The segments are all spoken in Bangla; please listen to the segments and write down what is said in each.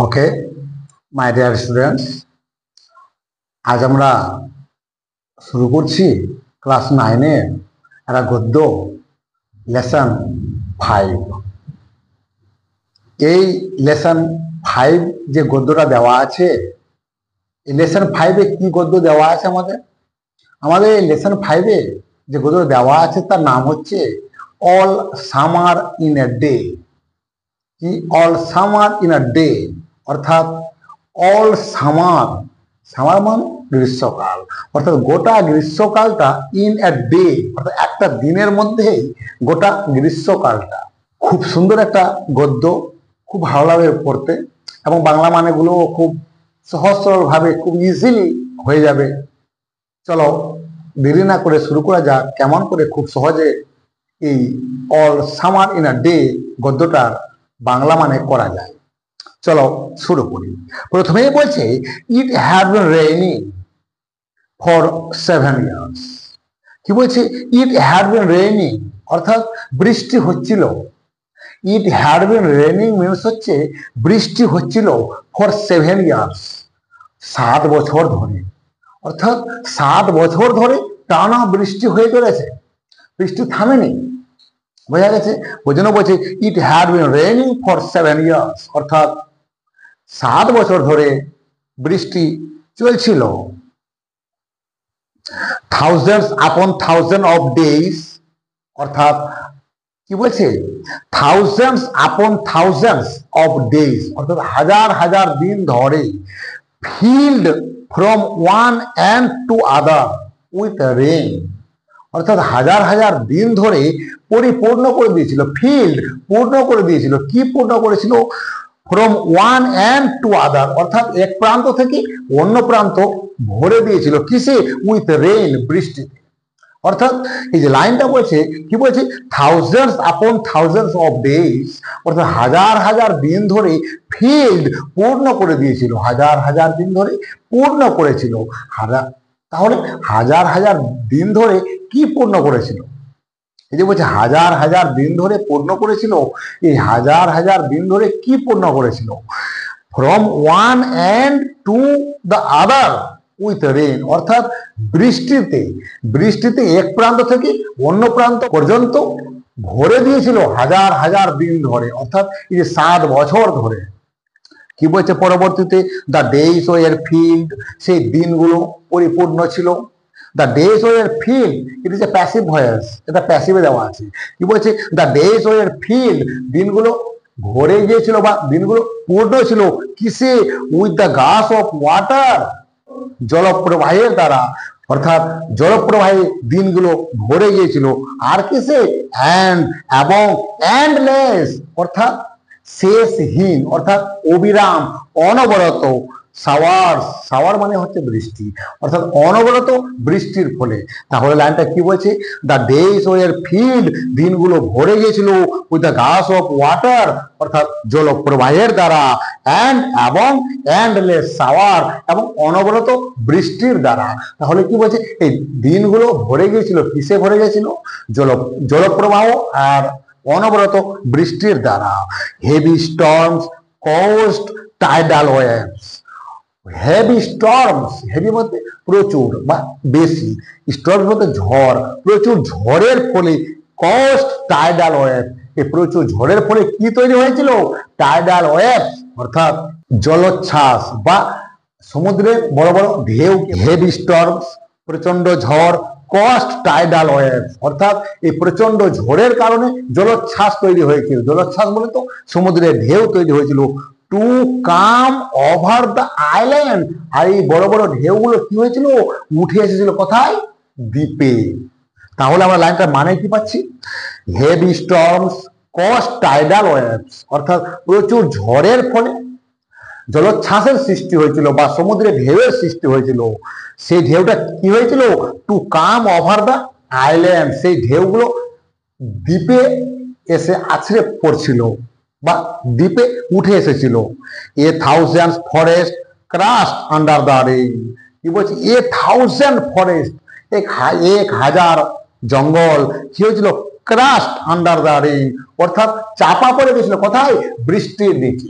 ওকে, মাই ডিয়ার স্টুডেন্টস, আজ আমরা শুরু করছি ক্লাস 9-এ একটা গদ্য লেসন 5। এই লেসন 5 যে গদ্যটা দেওয়া আছে, এই লেসন 5-এ কি গদ্য দেওয়া আছে আমাদের আমাদের এই লেসন 5-এ যে গদ্য দেওয়া আছে তার নাম হচ্ছে all summer in a day. কি all summer in a day, অর্থাৎ অল সামার, সামার মানে গ্রীষ্মকাল, অর্থাৎ গোটা গ্রীষ্মকালটা ইন এ ডে, অর্থাৎ একটা দিনের মধ্যেই গোটা গ্রীষ্মকালটা। খুব সুন্দর একটা গদ্য, খুব ভালো লাগে পড়তে, এবং বাংলা মানেগুলো খুব সহজ সরল ভাবে খুব ইজিলি হয়ে যাবে। চলো দেরি না করে শুরু করা যাক, কেমন করে খুব সহজে এই all summer in a day গদ্যটার বাংলা মানে করা যায়। চলো শুরু করি। প্রথমেই বলছে it had been raining for 7 years. কি বলছে? ইট হ্যাড বিন রেইনিং, অর্থাৎ বৃষ্টি হচ্ছিল। It had been raining means হচ্ছে বৃষ্টি হচ্ছিল ফর 7 ইয়ার্স, 7 বছর ধরে। অর্থাৎ 7 বছর ধরে টানা বৃষ্টি হয়ে চলেছে, বৃষ্টি থামেনি। বোঝা গেছে? ওই জন্য বলছে it had been raining for 7 years, অর্থাৎ 7 বছর ধরে বৃষ্টি চলছিল। থাউজেন্ডস আপন থাউজেন্ড অফ ডেজ, অর্থাৎ কি বলছে? থাউজেন্ডস আপন থাউজেন্ডস অফ ডেজ, অর্থাৎ হাজার হাজার দিন ধরে filled from one end to other with rain, অর্থাৎ হাজার হাজার দিন ধরে পরিপূর্ণ করে দিয়েছিল, ফিল্ড পূর্ণ করে দিয়েছিল। কি পূর্ণ করেছিল? From one end to other, অর্থাৎ এক প্রান্ত থেকে অন্য প্রান্ত ভরে দিয়েছিল। কিসে? উইথ রেইন, বৃষ্টিতে। অর্থাৎ এই যে লাইনটা বলছে, কি বলছে? থাউজেন্ডস আপন থাউজেন্ডস অফ ডেজ, অর্থাৎ হাজার হাজার দিন ধরে ফিল্ড পূর্ণ করে দিয়েছিল, হাজার হাজার দিন ধরে পূর্ণ করেছিল। তাহলে হাজার হাজার দিন ধরে কি পূর্ণ করেছিল? এই যে বলছে হাজার হাজার দিন ধরে পূর্ণ করেছিল, এই হাজার হাজার দিন ধরে কি পূর্ণ করেছিল? From one end to the other with rain, অর্থাৎ বৃষ্টিতে, বৃষ্টিতে এক প্রান্ত থেকে অন্য প্রান্ত পর্যন্ত ভরে দিয়েছিল হাজার হাজার দিন ধরে, অর্থাৎ এই যে 7 বছর ধরে। কি বলছে পরবর্তীতে? দ্য ডেজ ওয়ার ফিল্ড, সেই দিনগুলো পরিপূর্ণ ছিল। The days were filled, it is a passive voice, এটা প্যাসিভে দেওয়া আছে। কি বলছে? দ্য ডেজ ওয়ার ফিল্ড, দিনগুলো ভরে গিয়েছিল বা দিনগুলো পূর্ণ ছিল। কিসে? উইথ দ্য গাস অফ ওয়াটার, জলপ্রবাহের দ্বারা, অর্থাৎ জলপ্রবাহে দিনগুলো ভরে গিয়েছিল। আর কিসে? অ্যান্ড, এবং এন্ডলেস, অর্থাৎ শেষহীন, অর্থাৎ অবিরাম, অনবরত। সাওয়ার, সাওয়ার মানে হচ্ছে বৃষ্টি, অর্থাৎ অনবরত বৃষ্টির ফলে। তাহলে লাইনটা কি বলছে? দ্য ডেজ ওয়ার ফিল্ড, দিনগুলো ভরে গিয়েছিল উইথ দ্য গাস অফ ওয়াটার, অর্থাৎ জলপ্রবাহের দ্বারা, অ্যান্ড এবং এন্ডলেস সাওয়ার, এবং অনবরত বৃষ্টির দ্বারা। তাহলে কি বলছে? এই দিনগুলো ভরে গিয়েছিল, কিসে ভরে গিয়েছিল? জলপ্রবাহ আর অনবরত বৃষ্টির দ্বারা। Heavy storms caused tidal waves. Heavy storms, heavy মধ্যে প্রচুর বা বেশি, স্টর্মস মধ্যে ঝড়, প্রচুর ঝড়ের ফলে কস্ট টাইডাল ওয়েভ, এই প্রচুর ঝড়ের ফলে কি তৈরি হয়েছিল? টাইডাল ওয়েভ, অর্থাৎ জলোচ্ছ্বাস বা সমুদ্রের বড় বড় ঢেউ। হেভি স্টর্মস, প্রচন্ড ঝড়, কস্ট টাইডাল ওয়েভ, অর্থাৎ এই প্রচন্ড ঝড়ের কারণে জলোচ্ছ্বাস তৈরি হয়েছিল। জলোচ্ছ্বাস বলে তো সমুদ্রের ঢেউ তৈরি হয়েছিল। To come over the island, আর এই বড় বড় ঢেউগুলো কি হয়েছিল? উঠে এসেছিল কোথায়? দ্বীপে। তাহলে আমরা লাইনটার মানে কি পাচ্ছি? Heavy storms cost tidal waves, অর্থাৎ প্রচুর ঝড়ের ফলে জলোচ্ছ্বাসের সৃষ্টি হয়েছিল বা সমুদ্রে ঢেউয়ের সৃষ্টি হয়েছিল। সেই ঢেউটা কি হয়েছিল? To come over the island, সেই ঢেউগুলো দ্বীপে এসে আছড়ে পড়ছিল বা দ্বীপে উঠে এসেছিল। A thousand forest crushed under the rain. কি বলছে? এ থাউজেন্ড ফরেস্ট, 1000 জঙ্গল কি হয়েছিল? ক্রাশড আন্ডার দ্য রেইন, অর্থাৎ চাপা পড়ে গেছিল কোথায়? বৃষ্টির নিচে।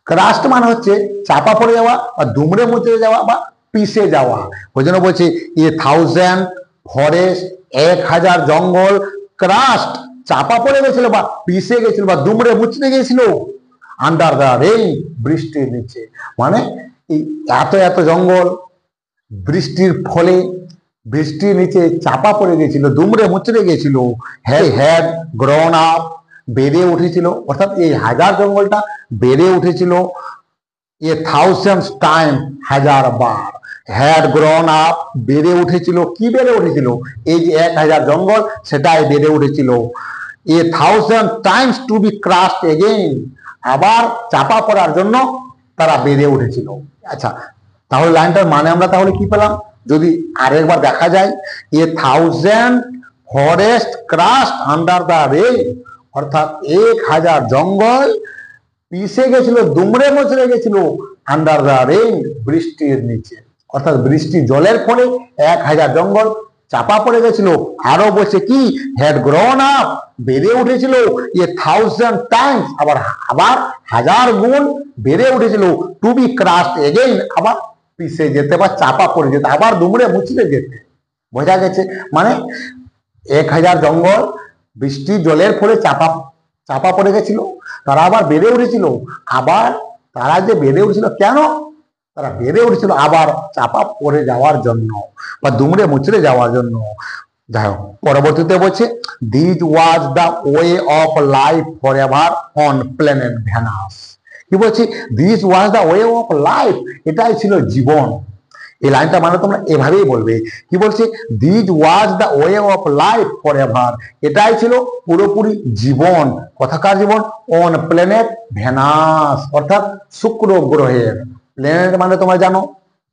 ক্রাস্ট মানে হচ্ছে চাপা পড়ে যাওয়া বা দুমড়ে মুচড়ে যাওয়া বা পিষে যাওয়া। ওই জন্য বলছি 1000 ফরেস্ট, 1000 জঙ্গল ক্রাস্ট চাপা পড়ে গেছিল বা পিষে গেছিল বা দুমড়ে মুচড়ে গেছিল আন্ডার দ্য রেইন, বৃষ্টির নিচে। মানে এই এত এত জঙ্গল বৃষ্টির ফলে বৃষ্টির নিচে চাপা পড়ে গেছিল, দুমড়ে মুচড়ে গেছিল। হ্যাড গ্রোন আপ, বেড়ে উঠেছিল, অর্থাৎ এই হাজার জঙ্গলটা বেড়ে উঠেছিল 1000 time, 1000 bar. Had grown up বেড়ে উঠেছিল, কি বেড়ে উঠেছিল? এই যে 1000 জঙ্গল সেটাই বেড়ে উঠেছিল 1000 times to be crust again, আবার চাপা পড়ার জন্য তারা বেড়ে উঠেছিল। আচ্ছা, তাহলে লাইনটার মানে আমরা তাহলে কি পেলাম? যদি আরেকবার দেখা যায়, 1000 forest crust under the rain, অর্থাৎ 1000 জঙ্গল পিষে গেছিল, দুমড়ে মুচড়ে গেছিল আন্ডার দ্য রেইন, বৃষ্টির নিচে। অর্থাৎ বৃষ্টি জলের ফলে 1000 জঙ্গল চাপা পড়ে গেছিল। আরো বলছে কি, হ্যাড গ্রোন আপ বেড়ে উঠেছিল 1000 টাইমস, আবার আবার 1000 গুণ বেড়ে উঠেছিল টু বি ক্রাস্ট এগেইন, আবার পিষে যেতে বা চাপা পড়ে যেতে, আবার দুমড়ে মুচড়ে যেতে। বোঝা গেছে? মানে 1000 জঙ্গল বৃষ্টির জলের ফলে চাপা চাপা পড়ে গেছিল, তারা আবার বেড়ে উঠেছিল। আবার তারা যে বেড়ে উঠেছিল, কেন তারা বেড়ে উঠেছিল? আবার চাপা পড়ে যাওয়ার জন্য বা দুমড়ে মুচড়ে যাওয়ার জন্য। যাই হোক, পরবর্তীতে বলছে this was the way of life forever on planet Venus. কি বলছি? This was the way of life, এটাই ছিল জীবন। এই লাইনটা মানে তোমরা এভাবেই বলবে। কি বলছে? This was the way of life for ever, এটাই ছিল পুরোপুরি জীবন। কথাকার জীবন? অন প্ল্যানেট ভেনাস, অর্থাৎ শুক্র গ্রহের। প্ল্যানেট মানে তোমরা জানো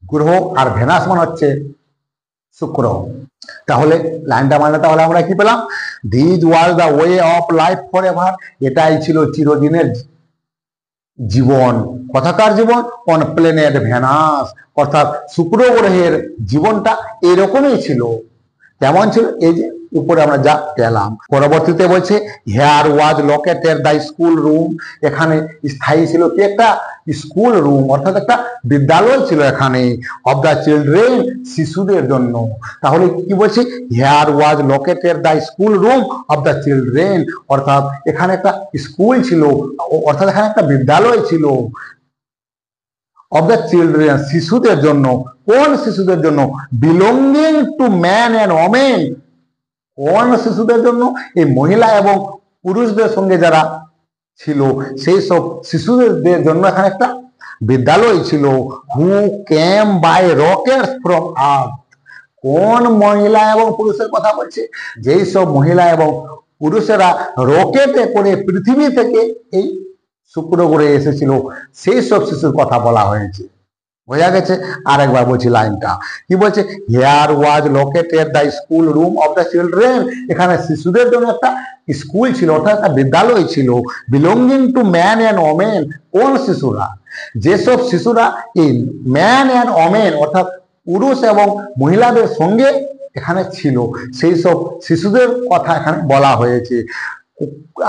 গ্রহ, আর ভেনাস মানে হচ্ছে শুক্র। তাহলে লাইনটা মানে তাহলে আমরা কি পেলাম? This was the way of life for ever, এটাই ছিল চিরদিনের জীবন। কথাকার জীবন? অন প্ল্যানেট ভেনাস, অর্থাৎ শুক্র গ্রহের জীবনটা এরকমই ছিল। কেমন ছিল? এই যে উপরে আমরা যা পেলাম। পরবর্তীতে বলছে here was located the school room, এখানে স্থায়ী ছিল কি একটা স্কুল রুম, অর্থাৎ একটা বিদ্যালয় ছিল এখানে, অফ দ্য চিলড্রেন, শিশুদের জন্য। তাহলে কি বলছে? Here was located the school room of the children, অর্থাৎ এখানে একটা স্কুল ছিল, অর্থাৎ এখানে একটা বিদ্যালয় ছিল অফ দ্য চিলড্রেন, শিশুদের জন্য। কোন শিশুদের জন্য? Belonging to man and women, কোন শিশুদের জন্য? এই মহিলা এবং পুরুষদের সঙ্গে যারা ছিল সেই সব শিশুদের জন্য এখানে একটা বিদ্যালয় ছিল। হু কেম বাই রকেটস ফ্রম আর্থ, কোন মহিলা এবং পুরুষের কথা বলছে? যেই সব মহিলা এবং পুরুষেরা রকেটে করে পৃথিবী থেকে এই শুক্র গ্রহে এসেছিল, সেই সব শিশুর কথা বলা হয়েছে। বোঝা গেছে? আরেকবার বলছি লাইনটা। কি বলছে? Here was located the school room of the children, এখানে শিশুদের জন্য একটা স্কুল ছিল, অর্থাৎ একটা বিদ্যালয় ছিল। Belonging to man and women, কোন শিশুরা? যেসব শিশুরা এই ম্যান অ্যান্ড ওমেন, অর্থাৎ পুরুষ এবং মহিলাদের সঙ্গে এখানে ছিল, সেই সব শিশুদের কথা এখানে বলা হয়েছে।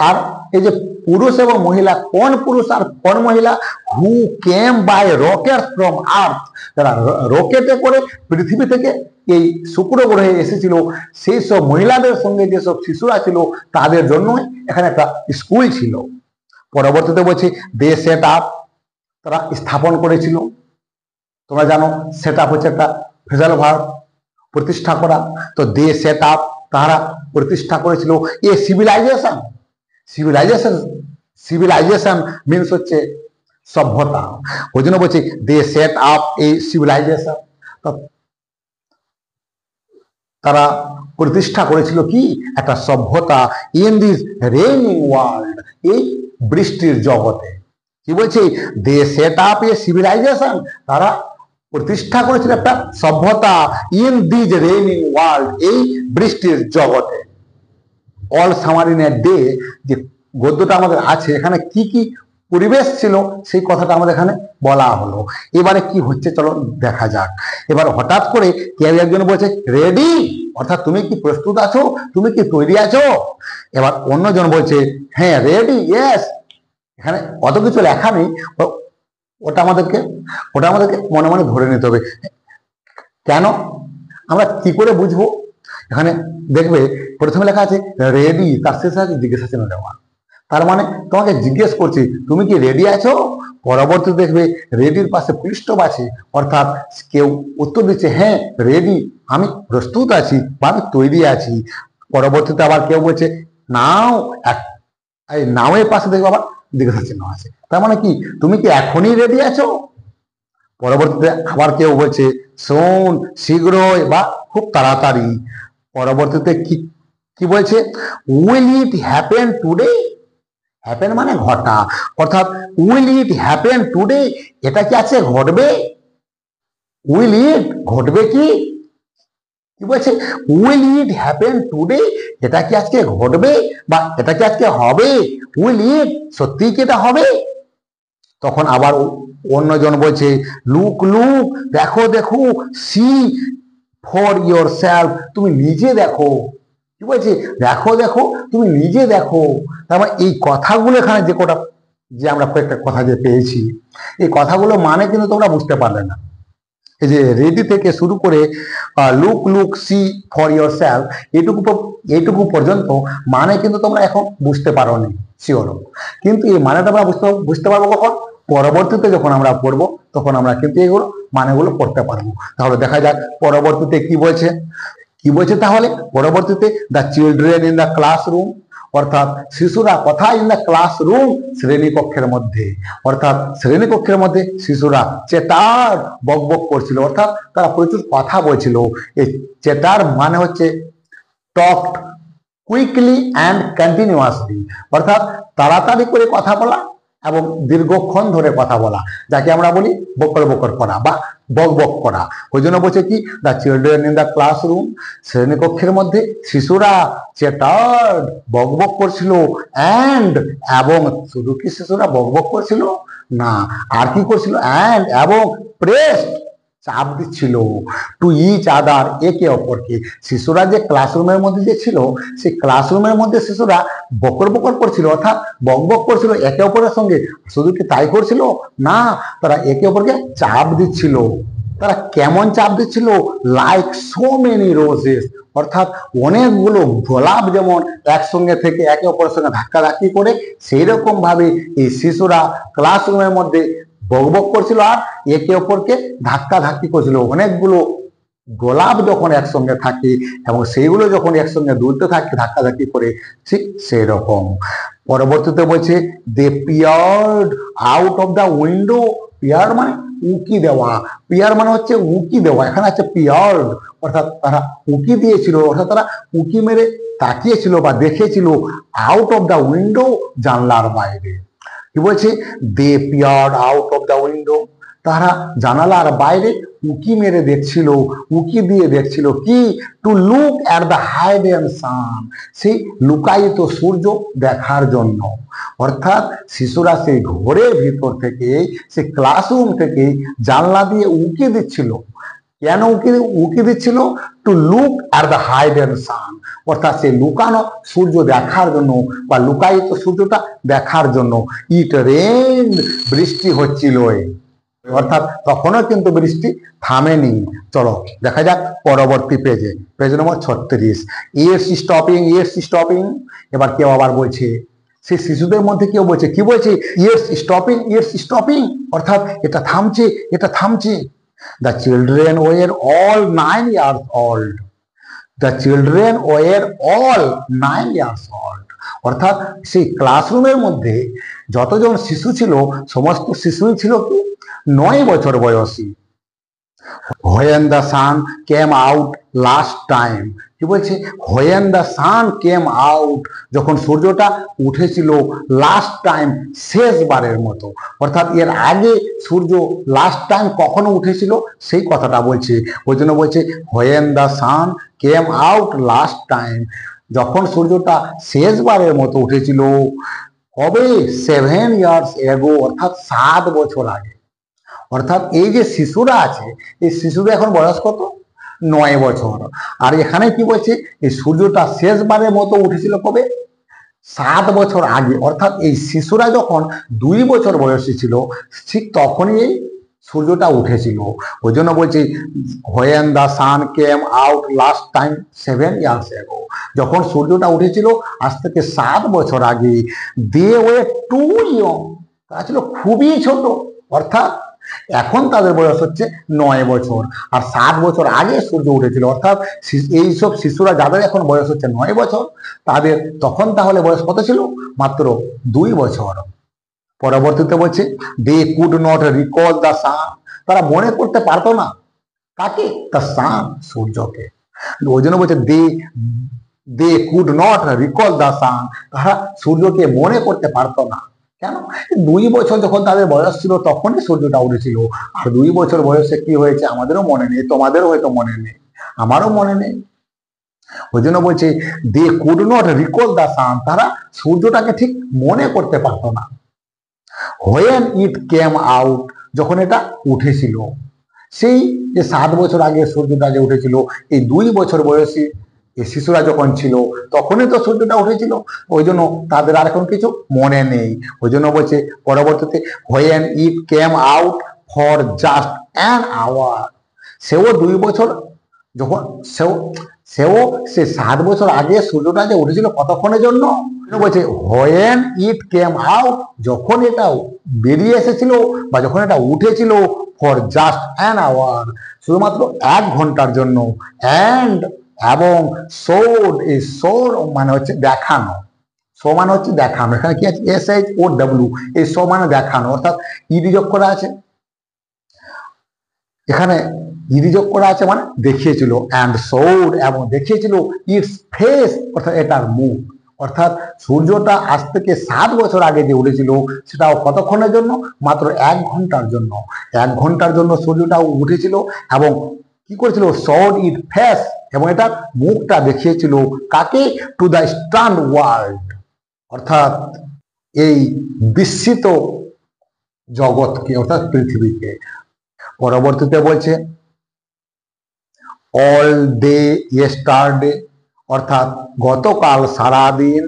আর এই যে পুরুষ এবং মহিলা, কোন পুরুষ আর কোন মহিলা? হু কেম বাই রকেটস ফ্রম আর্থ, যারা রকেটে করে পৃথিবী থেকে এই শুক্র গ্রহে এসেছিল, সেই সব মহিলাদের সঙ্গে যেসব শিশুরা ছিল তাদের জন্য এখানে একটা স্কুল ছিল। পরবর্তীতে বলছি দে সেট আপ, তারা স্থাপন করেছিল। তোমরা জানো সেট আপ হচ্ছে একটা ফ্রেজাল ভার্ব, প্রতিষ্ঠা করা। তো দে সেট আপ, তারা প্রতিষ্ঠা করেছিল a civilisation. Civilisation civilisation means হচ্ছে সভ্যতা। ওই জন্য বলছি they set up a civilisation, তারা প্রতিষ্ঠা করেছিল কি? একটা সভ্যতা। ইন দিস রেইনিং ওয়ার্ল্ড, এই বৃষ্টির জগতে। কি বলছি? They set up a civilisation, তারা প্রতিষ্ঠা করেছিল একটা সভ্যতা। ইন দিস রেইনিং ওয়ার্ল্ড, এই বৃষ্টির জগতে। All summer in a day, যে গদ্যটা আমাদের আছে এখানে কি কি পরিবেশ ছিল সেই কথাটা আমাদের এখানে বলা হলো। এবারে কি হচ্ছে চলো দেখা যাক। এবার হঠাৎ করে কেউ একজন বলছে রেডি, অর্থাৎ তুমি কি প্রস্তুত আছো, তুমি কি তৈরি আছো? এবার অন্যজন বলছে হ্যাঁ রেডি, ইয়েস। এখানে অত কিছু লেখা নেই, ওটা আমাদেরকে মনে মনে ধরে নিতে হবে। কেন? আমরা কি করে বুঝবো? এখানে দেখবে প্রথমে লেখা আছে রেডি, তার শেষে আছে জিজ্ঞাসা চিহ্ন দেওয়া। তার মানে তোমাকে জিজ্ঞেস করছি তুমি কি রেডি আছো। পরবর্তী দেখবে রেডির পাশে ফুল স্টপ আছে, অর্থাৎ কেউ উত্তর দিচ্ছে হ্যাঁ রেডি, আমি প্রস্তুত আছি বা আমি তৈরি আছি। পরবর্তীতে আবার কেউ বলছে নাও, এই নাও এর পাশে দেখবে আবার জিজ্ঞাসা চিহ্ন আছে। তার মানে কি তুমি কি এখনই রেডি আছো। পরবর্তীতে আবার কেউ বলছে শোন শীঘ্রই বা খুব তাড়াতাড়ি। পরবর্তীতে কি কি বলছে will it happen today. Happen মানে ঘটা, অর্থাৎ উইল ইট হ্যাপেন টুডে, এটা কি আছে ঘটবে। উইল ইট ঘটবে কি কি বলছে উইল ইট হ্যাপেন টুডে, এটা কি আজকে ঘটবে বা এটা কি আজকে হবে। উইল ইট সত্যি কি এটা হবে। তখন আবার অন্যজন বলছে লুক লুক দেখো দেখো, সি ফর ইয়োর সেলফ, তুমি নিজে দেখো। কি বলছে দেখো দেখো তুমি নিজে দেখো। তার মানে এই কথাগুলো এখানে যে কটা যে আমরা কয়েকটা কথা যে পেয়েছি, এই কথাগুলো মানে কিন্তু তোমরা বুঝতে পারলে না। এই যে রেডি থেকে শুরু করে look look see for yourself, এইটুকু পর্যন্ত মানে কিন্তু তোমরা এখন বুঝতে পারো নি শিওর। কিন্তু এই মানেটা আমরা বুঝতে পারবো কখন, পরবর্তীতে যখন আমরা পড়বো তখন আমরা কিন্তু এগুলো মানেগুলো পড়তে পারবো। তাহলে দেখা যাক পরবর্তীতে কি বলছে। তাহলে পরবর্তীতে the children in the classroom, অর্থাৎ শিশুরা কোথায় ইন দ্য ক্লাসরুম, শ্রেণীকক্ষের মধ্যে। অর্থাৎ শ্রেণীকক্ষের মধ্যে শিশুরা চেটার বকবক করছিল, অর্থাৎ তারা প্রচুর কথা বলছিল। এই চেটার মানে হচ্ছে টকড কুইকলি অ্যান্ড কন্টিনিউয়াসলি, অর্থাৎ তাড়াতাড়ি করে কথা বলা এবং দীর্ঘক্ষণ ধরে কথা বলা, যাকে আমরা বলি বকর বকর করা বা বক বক করা। ওই জন্য বলছে কি the children in the classroom, শ্রেণীকক্ষের মধ্যে শিশুরা চেটার্ড বক বক করছিল, অ্যান্ড এবং শুধু কি শিশুরা বক বক করছিল না, আর কি করছিল অ্যান্ড এবং প্রেসড চাপ দিচ্ছিল টু ইচ আদার, একে অপরকে। শিশুরা যে ক্লাসরুমের মধ্যে যে ছিল, সেই ক্লাসরুমের মধ্যে শিশুরা বকর বকর করছিল, অর্থাৎ বক বক করছিল একে অপরের সঙ্গে। শুধু কি তাই করছিল না, তারা একে অপরকে চাপ দিচ্ছিল। তারা কেমন চাপ দিচ্ছিল, লাইক সো মেনি রোজেস, অর্থাৎ অনেকগুলো গোলাপ যেমন একসঙ্গে থেকে একে অপরের সঙ্গে ধাক্কাধাক্কি করে, সেই রকম ভাবে এই শিশুরা ক্লাসরুমের মধ্যে বকবক করছিল আর একে অপরকে ধাক্কা ধাক্কি করছিল। অনেকগুলো গোলাপ যখন একসঙ্গে থাকে এবং সেইগুলো যখন একসঙ্গে দুলতে থাকে ধাক্কাধাক্কি করে, ঠিক সেই রকম। পরবর্তীতে বলছে they peered out of the window. Peer মানে উকি দেওয়া, পিয়ার মানে হচ্ছে উকি দেওয়া, এখানে আছে পিয়ার্ড, অর্থাৎ তারা উকি দিয়েছিল, অর্থাৎ তারা উকি মেরে তাকিয়েছিল বা দেখেছিল আউট অফ দ্য উইন্ডো, জানলার বাইরে। কি বলছে they peered out of the window, তারা জানালার বাইরে উকি মেরে দেখছিল, উকি দিয়ে দেখছিল কি টু লুক অ্যাট দ্য হাইডেন সান, সেই লুকায়িত সূর্য দেখার জন্য। অর্থাৎ শিশুরা সেই ঘরের ভিতর থেকে, সেই ক্লাসরুম থেকে জানলা দিয়ে উকি দিচ্ছিল। কেন উকি দিচ্ছিল, টু লুক অ্যাট দ্য হাইডেন সান, অর্থাৎ সেই লুকানো সূর্য দেখার জন্য বা লুকায়িত সূর্যটা দেখার জন্য। ইট রেন, বৃষ্টি হচ্ছিল, অর্থাৎ তখনও কিন্তু বৃষ্টি থামেনি। চলো দেখা যাক পরবর্তী পেজে, page number 36। It's stopping, it's stopping. এবার কেউ আবার বলছে, সেই শিশুদের মধ্যে কেউ বলছে কি বলছে ইটস স্টপিং, ইটস স্টপিং, অর্থাৎ এটা থামছে, এটা থামছে। The children were all 9 years old, the children were all 9 years old, অর্থাৎ সেই ক্লাসরুমের মধ্যে যতজন শিশু ছিল সমস্ত শিশুই ছিল কি 9 বছর বয়সী। when the sun came out last time, কি বলছে when the sun came out, যখন সূর্যটা উঠেছিল লাস্ট টাইম, শেষবারের মতো, অর্থাৎ এর আগে সূর্য লাস্ট টাইম কখনো উঠেছিল সেই কথাটা বলছে। ওই জন্য বলছে when the sun came out last time, যখন সূর্যটা শেষবারের মতো উঠেছিল। কবে 7 years ago, অর্থাৎ 7 বছর আগে। অর্থাৎ এই যে শিশুরা আছে, এই শিশুদের এখন বয়স কত 9 বছর। আর এখানে কি বলছে এই সূর্যটা শেষবারের মতো উঠেছিল কবে 7 বছর আগে, অর্থাৎ এই শিশুরা যখন 2 বছর বয়সী ছিল ঠিক তখনই এই সূর্যটা উঠেছিল। ওই জন্য বলছি when the San came out last time 7 years ago, যখন সূর্যটা উঠেছিল আজ থেকে 7 বছর আগে, দে ওয়ে টু ইয়ং, তারা ছিল খুবই ছোট, অর্থাৎ এখন তাদের বয়স হচ্ছে 9 বছর, আর 7 বছর আগে সূর্য উঠেছিল, অর্থাৎ এইসব শিশুরা যাদের এখন বয়স হচ্ছে 9 বছর তাদের তখন তাহলে বয়স কত ছিল? মাত্র 2 বছর। পরবর্তীতে বলছে they could not recall the sun, তারা মনে করতে পারতো না কাকে? দ্য সান, সূর্যকে। ওই জন্য বলছে they could not recall the sun, তারা সূর্যকে মনে করতে পারতো না। কেন? 2 বছর যখন তাদের বয়স ছিল তখনই সূর্যটা উঠেছিল, আর 2 বছর বয়সে কি হয়েছে আমাদেরও মনে নেই, তোমাদেরও হয়তো মনে নেই, আমারও মনে নেই। ওই জন্য বলছে they could not recall the sun, তারা সূর্যটাকে ঠিক মনে করতে পারতো না। হোয়েন ইট কেম আউট, যখন এটা উঠেছিল, সেই যে 7 বছর আগে সূর্যটা যে উঠেছিল, এই 2 বছর বয়সী এই শিশুরা যখন ছিল তখনই তো সূর্যটা উঠেছিল, ওই জন্য তাদের আর এখন কিছু মনে নেই। ওই জন্য বলছে পরবর্তীতে when it came out for just an hour, সেও 2 বছর যখন সেও সে 7 বছর আগে সূর্যটা যে উঠেছিল কতক্ষণের জন্য? বলছে হোয়েন ইট কেম আউট, যখন এটা বেরিয়ে এসেছিল বা যখন এটা উঠেছিল, ফর জাস্ট অ্যান আওয়ার, শুধুমাত্র 1 ঘন্টার জন্য। অ্যান্ড, এবং শোড, এই শোর মানে হচ্ছে দেখানো, শো মানে হচ্ছে দেখানো, এখানে কি আছে? SHOW, এই শো মানে দেখানো, অর্থাৎ ইডি যোগ করা আছে এখানে, ইডি যোগ করা আছে মানে দেখিয়েছিল। অ্যান্ড শোড, এবং দেখিয়েছিল, ইটস ফেস, অর্থাৎ এটার মুখ, অর্থাৎ সূর্যটা আজ থেকে 7 বছর আগে যে উঠেছিল সেটাও কতক্ষণের জন্য? মাত্র 1 ঘন্টার জন্য। 1 ঘন্টার জন্য সূর্যটাও উঠেছিল এবং কি করেছিল? শোড ইট ফেস, এবং এটা মুখটা দেখিয়েছিল কাকে? টু দ্য স্টান্ড ওয়ার্ল্ড, অর্থাৎ এই বিস্মিত জগৎকে, অর্থাৎ পৃথিবীকে। পরবর্তীতে বলছে অল ডে ইয়েস্টারডে, অর্থাৎ গতকাল সারাদিন,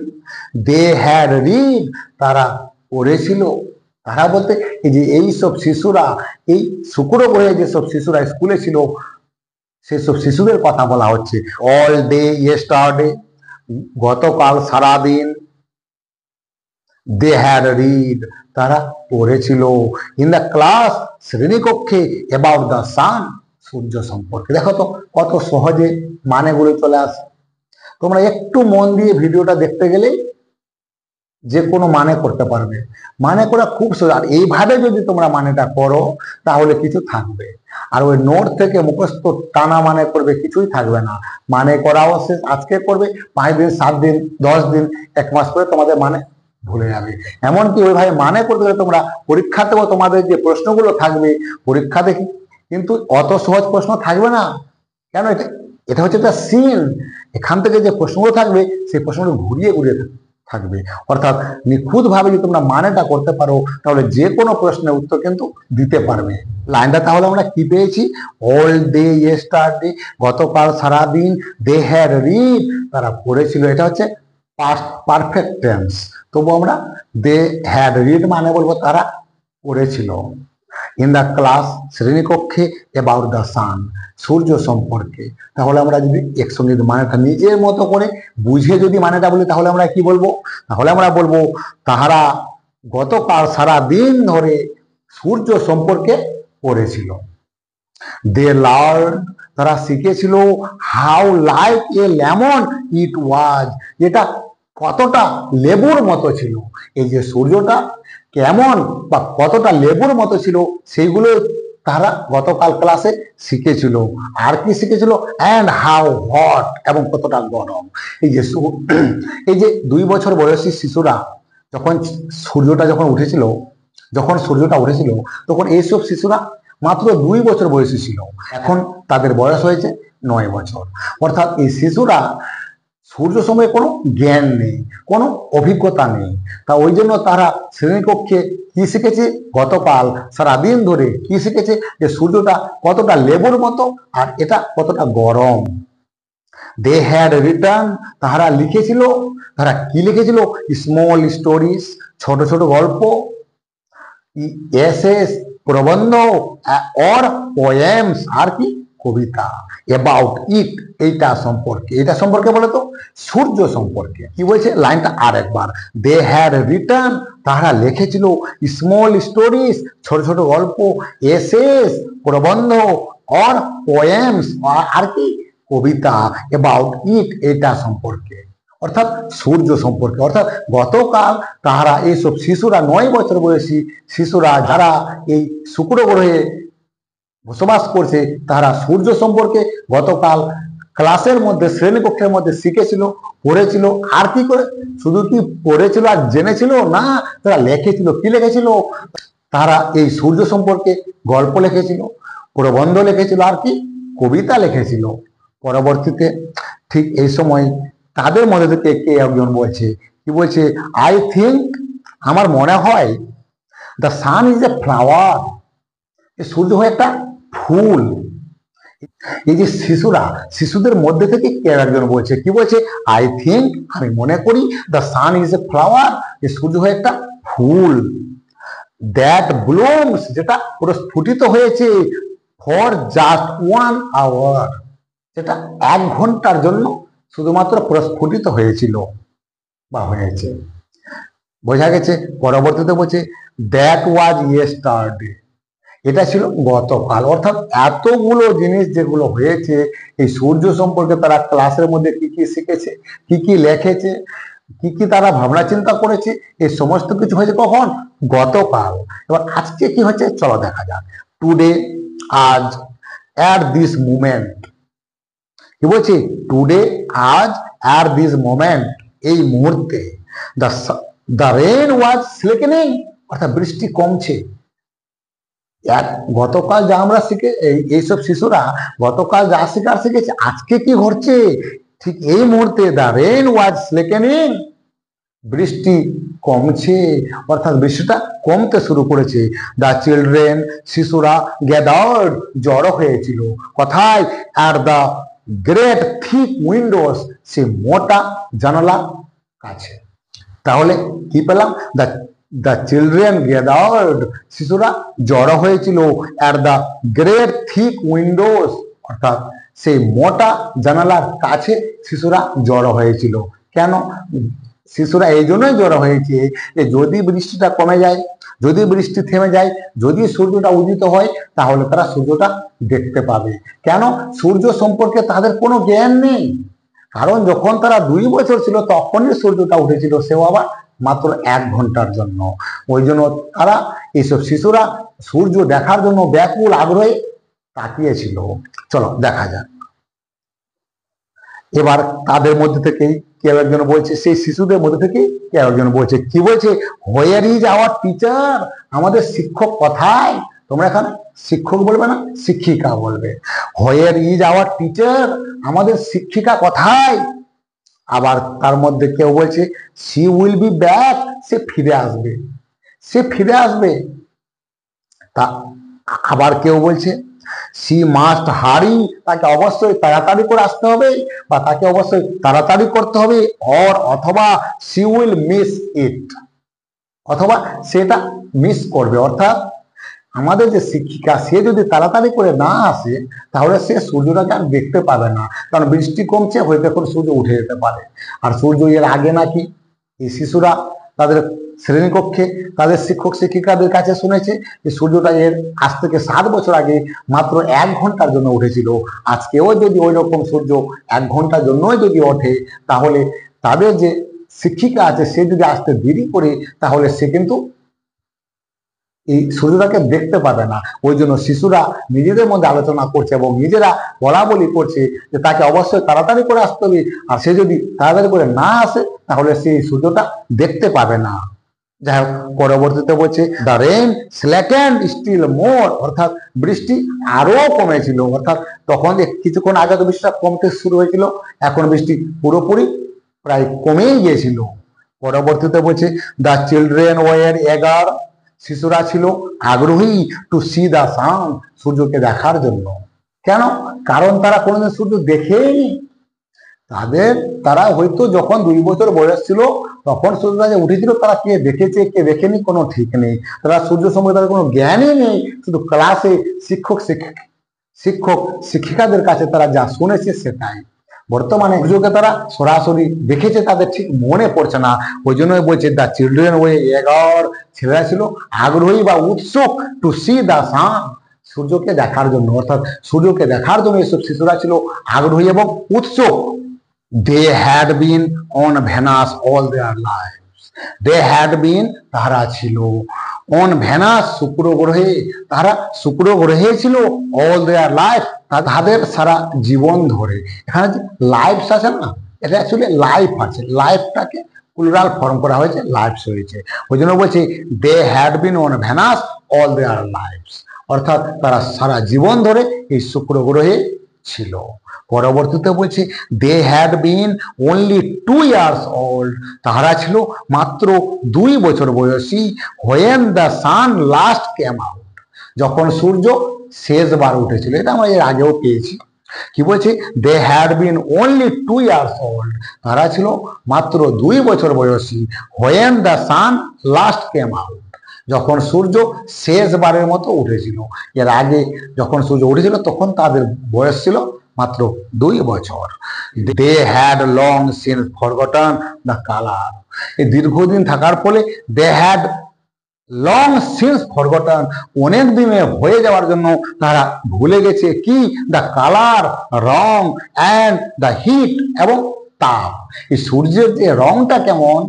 দে হ্যাড রিড, তারা পড়েছিল। তারা বলতে এই যে এইসব শিশুরা, এই শুক্র গ্রহে যেসব শিশুরা স্কুলে ছিল সেসব শিশুদের কথা বলা হচ্ছে। অল ডে ইয়েস্টারডে, গতকাল সারাদিন, দে হ্যাড রিড, তারা পড়েছিল। ইন দ্য ক্লাস, শ্রেণীকক্ষে, অ্যাবাউট দ্য সান, সূর্য সম্পর্কে। দেখো তো কত সহজে মানেগুলো চলে আসে। তোমরা একটু মন দিয়ে ভিডিওটা দেখতে গেলেই যে কোনো মানে করতে পারবে। মানে করা খুব সহজ, আর এইভাবে যদি তোমরা মানেটা করো তাহলে কিছু থাকবে। আর ওই নোট থেকে মুখস্থ টানা মানে করবে, কিছুই থাকবে না। মানে করাও শেষ, আজকে করবে 5 দিন, 7 দিন, 10 দিন, 1 মাস পরে তোমাদের মানে ভুলে যাবে। এমনকি ওইভাবে মানে করতে গেলে তোমরা পরীক্ষাতেও তোমাদের যে প্রশ্নগুলো থাকবে পরীক্ষাতে কিন্তু অত সহজ প্রশ্ন থাকবে না। কেন? এটা হচ্ছে একটা সিন, এখান থেকে যে প্রশ্নগুলো থাকবে সেই প্রশ্নগুলো ঘুরিয়ে ঘুরিয়ে থাকবে, অর্থাৎ নিখুঁত ভাবে যদি তোমরা মানেটা করতে পারো তাহলে যে কোনো প্রশ্নের উত্তর কিন্তু দিতে পারবে। লাইনটা তাহলে আমরা কি পেয়েছি? অল ডে ইয়েস্টারডে, গতকাল সারাদিন, দে হ্যাড রিড, তারা পড়েছিল, এটা হচ্ছে পাস্ট পারফেক্ট টেন্স। তবু আমরা দে হ্যাড রিড মানে বলবো তারা পড়েছিল। ইন দ্য ক্লাস, শ্রেণীকক্ষে, অ্যাবাউট দ্য সান, সূর্য সম্পর্কে। তাহলে আমরা যদি একসঙ্গে মানেটা নিজের মতো করে বুঝে যদি মানেটা বলি তাহলে আমরা কি বলবো? তাহলে আমরা বলবো তাহারা গতকাল সারা দিন ধরে সূর্য সম্পর্কে পড়েছিল। দে লার্ন, তারা শিখেছিল, হাউ লাইক এ লেমন ইট ওয়াজ, যেটা কতটা লেবুর মতো ছিল। এই যে সূর্যটা কেমন বা কতটা লেবুর মতো ছিল সেইগুলো তারা গতকাল ক্লাসে শিখেছিল। আর কি শিখেছিল? অ্যান্ড হাউ হট, এবং কতটা গরম। এই যে 2 বছর বয়সী শিশুরা যখন সূর্যটা উঠেছিল তখন এইসব শিশুরা মাত্র 2 বছর বয়সী ছিল, এখন তাদের বয়স হয়েছে 9 বছর। অর্থাৎ এই শিশুরা সূর্য সময়ে কোনো জ্ঞান নেই, কোনো অভিজ্ঞতা নেই, তা ওই জন্য তারা শ্রেণীকক্ষে কি শিখেছে? গতকাল সারাদিন ধরে কি শিখেছে? যে সূর্যটা কতটা লেবুর মতো আর এটা কতটা গরম। দে হ্যাড রিটার্ন, তাহারা লিখেছিল, তারা কি লিখেছিল? স্মল স্টোরিজ, ছোট ছোট গল্প, এসেস প্রবন্ধ, অর পোয়েমস আর কি কবিতা, অ্যাবাউট ইট এইটা সম্পর্কে। এটা সম্পর্কে বলে তো সূর্য সম্পর্কে। কি বলছে লাইনটা আর একবার, দে হ্যাড রিটার্ন, তাহারা লিখেছিল, স্মল স্টোরিজ ছোট ছোট গল্প, এসেস প্রবন্ধ, অর পোয়েমস আর কি কবিতা, অ্যাবাউট ইট এটা সম্পর্কে, অর্থাৎ সূর্য সম্পর্কে। অর্থাৎ গতকাল তাহারা এইসব শিশুরা 9 বছর বয়সী শিশুরা যারা এই শুক্র গ্রহে বসবাস করছে তারা সূর্য সম্পর্কে গতকাল ক্লাসের মধ্যে শ্রেণীকক্ষের মধ্যে শিখেছিল, পড়েছিল। আর কি করে শুধু কি পড়েছিল আর জেনেছিল না, তারা লিখেছিল। কি লিখেছিল? তারা এই সূর্য সম্পর্কে গল্প লিখেছিল, প্রবন্ধ লিখেছিল আর কি কবিতা লিখেছিল। পরবর্তীতে ঠিক এই সময় তাদের মধ্যে থেকে কে একজন বলছে, কি বলছে? আই থিঙ্ক, আমার মনে হয়, the sun is a flower, সূর্য হয় একটা ফুল। এই যে শিশুরা, শিশুদের মধ্যে থেকে কে একজন বলছে, কি বলছে? আই থিঙ্ক, আমি মনে করি, the sun is a flower, যে সূর্য হয় একটা ফুল, দ্যাট ব্লুমস, যেটা প্রস্ফুটিত হয়েছে, ফর জাস্ট 1 আওয়ার, যেটা 1 ঘন্টার জন্য শুধুমাত্র প্রস্ফুটিত হয়েছিল বা হয়েছে। বোঝা গেছে? পরবর্তীতে বলছে দ্যাট ওয়াজ ইয়েস্টারডে, এটা ছিল গতকাল। অর্থাৎ এতগুলো জিনিস যেগুলো হয়েছে এই সূর্য সম্পর্কে, তারা ক্লাসের মধ্যে কি কি শিখেছে, কি কি লিখেছে, কি কি তারা ভাবনা চিন্তা করেছে, এই সমস্ত কিছু হয়েছে কখন? গতকাল। এবার আজকে কি হচ্ছে চলো দেখা যাক। টুডে, আজ, অ্যাট দিস মুমেন্ট, কি বলছি? টুডে, আজ, অ্যাট দিস মোমেন্ট, এই মুহূর্তে, দ্য রেন ওয়াজ স্লেকেনিং, অর্থাৎ বৃষ্টি কমছে। গতকাল যা আমরা শিখে এইসব শিশুরা গতকাল যা শিকার শিখেছে, আজকে কি ঘটছে? ঠিক এই মুহূর্তে দ্য রেন ওয়াজ স্লেকেনিং, বৃষ্টি কমছে, অর্থাৎ বৃষ্টিটা কমতে শুরু করেছে। দ্য চিলড্রেন, শিশুরা, গ্যাদার্ড, জড়ো হয়েছিল। কোথায়? Are the great thick windows, সে মোটা জানালা কাছে। তাহলে কি পেলাম? দ্য চিলড্রেন গ্যাদার্ড, শিশুরা জড়ো হয়েছিল। আর দ্য গ্রেট থিক উইন্ডোজ, অর্থাৎ সেই মোটা জানালার কাছে শিশুরা জড়ো হয়েছিল। কেন শিশুরা এই জন্যই জড়ো হয়েছে যে যদি বৃষ্টিটা কমে যায়, যদি বৃষ্টি থেমে যায়, যদি সূর্যটা উদিত হয়, তাহলে তারা সূর্যটা দেখতে পাবে। কেন? সূর্য সম্পর্কে তাদের কোনো জ্ঞান নেই। কারণ যখন তারা 2 বছর ছিল তখনই সূর্যটা উঠেছিল, সেও আবার মাত্র 1 ঘন্টার জন্য। ওই জন্য তারা এইসব শিশুরা সূর্য দেখার জন্য ব্যাকুল আগ্রহে তাকিয়েছিল। চলো দেখা যাক। এবার তাদের মধ্যে থেকেই কেউ একজন বলছে, সেই শিশুদের মধ্যে থেকে কেউ একজন বলছে, কি বলছে? হোয়ার ইজ আওয়ার টিচার, আমাদের শিক্ষক কোথায়? তোমরা এখানে শিক্ষক বলবে না, শিক্ষিকা বলবে। হোয়ার ইজ আওয়ার টিচার, আমাদের শিক্ষিকা কোথায়? আবার তার মধ্যে কেউ বলছে শি উইল বি ব্যাক, সে ফিরে আসবে, সে ফিরে আসবে। তা আবার কেউ বলছে শি মাস্ট হারি, তাকে অবশ্যই তাড়াতাড়ি করে আসতে হবে বা তাকে অবশ্যই তাড়াতাড়ি করতে হবে। অথবা শি উইল মিস ইট, অথবা সেটা মিস করবে। অর্থাৎ আমাদের যে শিক্ষিকা, সে যদি তাড়াতাড়ি করে না আসে তাহলে সে সূর্যটাকে আর দেখতে পাবে না। কারণ বৃষ্টি কমছে, হয়তো এখন সূর্য উঠে যেতে পারে। আর সূর্য এর আগে নাকি এই শিশুরা তাদের শ্রেণীকক্ষে তাদের শিক্ষক শিক্ষিকাদের কাছে শুনেছে যে সূর্যটা এর আজ থেকে 7 বছর আগে মাত্র 1 ঘন্টার জন্য উঠেছিল। আজকেও যদি ওই রকম সূর্য 1 ঘন্টার জন্যই যদি ওঠে, তাহলে তাদের যে শিক্ষিকা আছে সে যদি আসতে দেরি করে, তাহলে সে কিন্তু এই সূর্যটাকে দেখতে পাবে না। ওই জন্য শিশুরা নিজেদের মধ্যে আলোচনা করছে এবং নিজেরা বলা বলি করছে যে তাকে অবশ্যই তাড়াতাড়ি করে আসতে হবে, আর সে যদি তাড়াতাড়ি করে না আসে তাহলে সেই সূর্যটা দেখতে পাবে না। যাই হোক, পরবর্তীতে বলছে দ্য রেন স্ল্যাকেন্ড স্টিল মোর, অর্থাৎ বৃষ্টি আরো কমেছিল। অর্থাৎ তখন কিছুক্ষণ আগে তো বৃষ্টিটা কমতে শুরু হয়েছিল, এখন বৃষ্টি পুরোপুরি প্রায় কমেই গিয়েছিল। পরবর্তীতে বলছে দ্য চিলড্রেন ওয়ার এগার, শিশুরা ছিল আগ্রহী টু সি দা সান, সূর্যকে দেখার জন্য। কেন? কারণ তারা কোনোদিন সূর্য দেখেনি। তাদের তারা হয়তো যখন 2 বছর বয়স ছিল তখন সূর্যটা যে উঠেছিল তারা কে দেখেছে কে দেখেনি কোনো ঠিক নেই। তারা সূর্য সম্পর্কে তাদের কোনো জ্ঞানই নেই, শুধু ক্লাসে শিক্ষক শিক্ষিকাদের কাছে তারা যা শুনেছে সেটাই। বর্তমানে সূর্যকে তারা সরাসরি দেখেছে, তাদের ঠিক মনে পড়ছে না। ওই জন্যই বলছে দ্য চিলড্রেন ওয়ে এগর, ছেলেরা ছিল আগ্রহী বা উৎসুক টু সি দ্য সান, সূর্যকে দেখার জন্য, অর্থাৎ সূর্যকে দেখার জন্য এসব শিশুরা ছিল আগ্রহী এবং উৎসুক। They had been on Venus all their lives, they had been তারা ছিল, অন ভেনাস শুক্র গ্রহে, তারা শুক্র গ্রহে ছিল, অল দেয়ার লাইফ তাদের সারা জীবন ধরে। এখানে যে লাইফস আছে না, এটা অ্যাকচুয়ালি লাইফ আছে, লাইফটাকে প্লুরাল ফর্ম করা হয়েছে, লাইফস হয়েছে। ওই জন্য বলছি they had been on Venus all their lives, অর্থাৎ তারা সারা জীবন ধরে এই শুক্র গ্রহে ছিল। পরবর্তীতে বলছে they had been only 2 years old, তারা ছিল মাত্র 2 বছর বয়সী। When the sun last came out, যখন সূর্য শেষবার উঠেছিল। এটা আমরা এর আগেও পেয়েছি। কি বলছে they had been only 2 years old, তারা ছিল মাত্র 2 বছর বয়সী। When the sun last came out, যখন সূর্য শেষবারের মতো উঠেছিল। এর আগে যখন সূর্য উঠেছিল তখন তাদের বয়স ছিল মাত্র 2 বছর। They had long since forgotten the colour, এই দীর্ঘদিন থাকার ফলে they had long since forgotten, অনেক দিনে হয়ে যাওয়ার জন্য তারা ভুলে গেছে কি, দ্য কালার রং, অ্যান্ড দ্য হিট এবং তাপ। এই সূর্যের যে রংটা কেমন,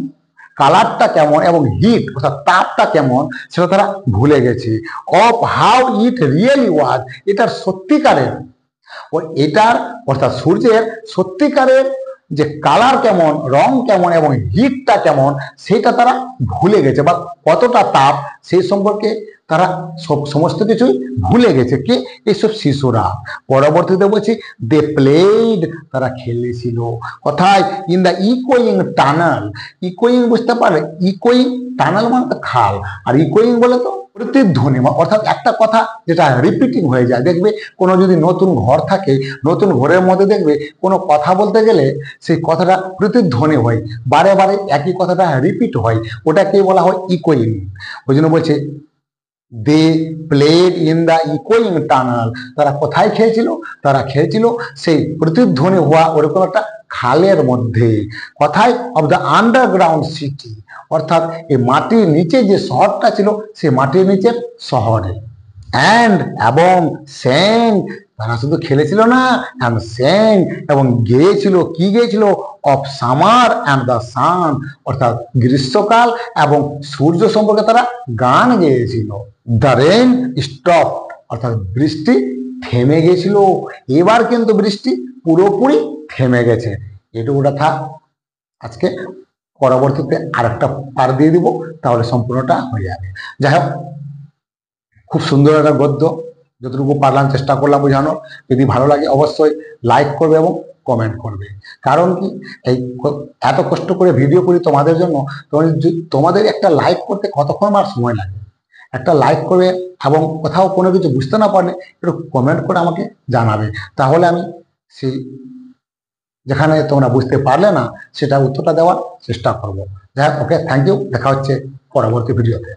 কালারটা কেমন এবং হিট অর্থাৎ তাপটা কেমন সেটা তারা ভুলে গেছে। অফ হাউ ইট রিয়েলি ওয়াজ, এটার সত্যিকারের, ও এটার অর্থাৎ সূর্যের সত্যিকারের যে কালার কেমন, রং কেমন এবং হিটটা কেমন সেটা তারা ভুলে গেছে, বা কতটা তাপ সেই সম্পর্কে তারা সমস্ত কিছুই ভুলে গেছে। কে? এইসব শিশুরা। পরবর্তীতে বলছি দে প্লেড, তারা খেলেছিল। কোথায়? ইন দ্য ইকোয়িং টানেল। ইকোয়িং বুঝতে পারলে, ইকোয়িং টানেল মানে তো খাল, আর ইকোয়িং বলে তো প্রতিধ্বনি, অর্থাৎ একটা কথা যেটা রিপিটিং হয়ে যায়। দেখবে কোনো যদি নতুন ঘর থাকে, নতুন ঘরের মধ্যে দেখবে কোনো কথা বলতে গেলে সেই কথাটা প্রতিধ্বনি হয়, বারে বারে একই কথাটা রিপিট হয়, ওটাকে বলা হয় ইকোয়িং। ওই জন্য বলছে দে প্লেড ইন দ্য ইকোয়িং টানেল, তারা কোথায় খেলছিল? তারা খেলছিল সেই প্রতিধ্বনি হওয়া ওরকম একটা খালের মধ্যে। কোথায়? অফ দ্য আন্ডারগ্রাউন্ড সিটি, অর্থাৎ এই মাটির নিচে যে শহরটা ছিল সেই মাটির নিচের শহরে। অ্যান্ড এবং স্যাং, তারা শুধু খেলেছিল না, অ্যান্ড স্যাং এবং গেয়েছিল। কি গেয়েছিল? Of summer and the sun, অর্থাৎ গ্রীষ্মকাল এবং সূর্য সম্পর্কে তারা গান গেয়েছিল। দ্য রেইন স্টপ, অর্থাৎ বৃষ্টি থেমে গেছিল। এবার কিন্তু বৃষ্টি পুরোপুরি থেমে গেছে। এটুকুটা থাক আজকে, পরবর্তীতে আরেকটা পার দিয়ে দিব, তাহলে সম্পূর্ণটা হয়ে যাবে। যাই হোক, খুব সুন্দর একটা গদ্য, যতটুকু পারলাম চেষ্টা করলাম বোঝানোর। যদি ভালো লাগে অবশ্যই লাইক করবে এবং কমেন্ট করবে। কারণ কি, এই এত কষ্ট করে ভিডিও করি তোমাদের জন্য, তোমাদের একটা লাইক করতে কতক্ষণ আমার সময় লাগে। একটা লাইক করবে এবং কোথাও কোনো কিছু বুঝতে না পারলে একটু কমেন্ট করে আমাকে জানাবে, তাহলে আমি সেই যেখানে তোমরা বুঝতে পারলে না সেটা উত্তরটা দেওয়ার চেষ্টা করবো। যাই হোক, ওকে, থ্যাংক ইউ, দেখা হচ্ছে পরবর্তী ভিডিওতে।